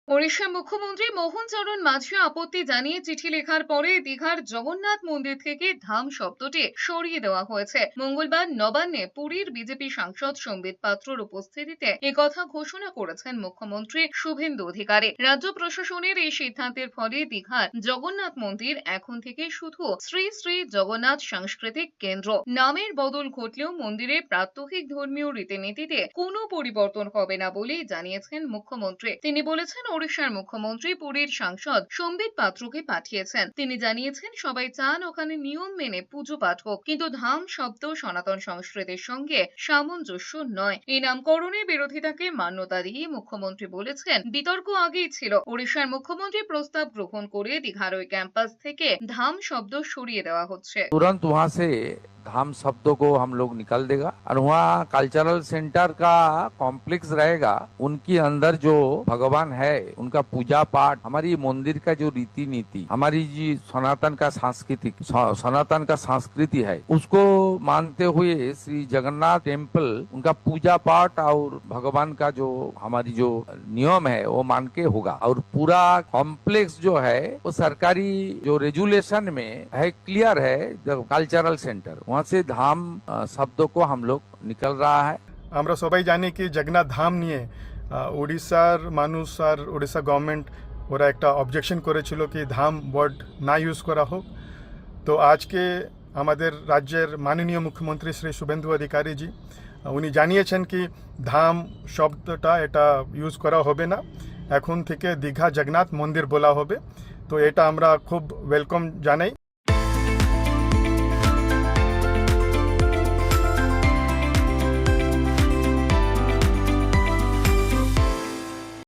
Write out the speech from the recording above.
ওড়িশা মুখ্যমন্ত্রী মোহন চরণ মাঝি আপত্তি জানিয়ে চিঠি লেখার পরে দীঘার জগন্নাথ মন্দির থেকে ধাম শব্দটি সরিয়ে দেওয়া হয়েছে। মঙ্গলবার নবান্নে পুরীর বিজেপি সাংসদ সম্বিত পাত্রর উপস্থিতিতে একথা ঘোষণা করেছেন মুখ্যমন্ত্রী শুভেন্দু অধিকারী। রাজ্য প্রশাসনের এই সিদ্ধান্তের ফলে দীঘার জগন্নাথ মন্দির এখন থেকে শুধু শ্রী শ্রী জগন্নাথ সাংস্কৃতিক কেন্দ্র। নামের বদল ঘটলেও মন্দিরে প্রাত্যহিক ধর্মীয় রীতিনীতিতে কোনো পরিবর্তন হবে না বলেই জানিয়েছেন মুখ্যমন্ত্রী। তিনি বলেছেন, ওড়িশার মুখ্যমন্ত্রী পুরীর সাংসদ সম্বিত পাত্রকে পাঠিয়েছেন। তিনি জানিয়েছেন, সবাই চান ওখানে নিয়ম মেনে পুজো পাঠ হোক, কিন্তু ধাম শব্দ সনাতন সংস্কৃতির সঙ্গে সামঞ্জস্য নয়। এই নামকরণের বিরোধিতাকে মান্যতা দিয়ে মুখ্যমন্ত্রী বলেছেন, বিতর্ক আগেই ছিল। ওড়িশার মুখ্যমন্ত্রী প্রস্তাব গ্রহণ করে দীঘার ওই ক্যাম্পাস থেকে ধাম শব্দ সরিয়ে দেওয়া হচ্ছে। तुरंत वहां से धाम शब्दों को हम लोग निकाल देगा और वहाँ कल्चरल सेंटर का कॉम्प्लेक्स रहेगा। उनके अंदर जो भगवान है उनका पूजा पाठ, हमारी मंदिर का जो रीति नीति, हमारी जी सनातन का संस्कृति है, उसको मानते हुए श्री जगन्नाथ टेम्पल उनका पूजा पाठ और भगवान का जो हमारी जो नियम है वो मान के होगा। और पूरा कॉम्प्लेक्स जो है वो सरकारी जो रेजुलेशन में है क्लियर है, कल्चरल सेंटर, वहाँ से धाम शब्दों को हम लोग निकल रहा है। আমরা সবাই জানি কি জগন্নাথ ধাম নিয়ে ওড়িশার মানুষ আর ওড়িশা গভর্নমেন্ট ওরা একটা অবজেকশন করেছিল কি ধাম ওয়ার্ড না ইউজ করা হোক। তো আজকে আমাদের রাজ্যের মাননীয় মুখ্যমন্ত্রী শ্রী শুভেন্দু অধিকারী জি উনি জানিয়েছেন কি ধাম শব্দটা এটা ইউজ করা হবে না, এখন থেকে দীঘা জগন্নাথ মন্দির বলা হবে। তো এটা আমরা খুব ওয়েলকাম জানাই।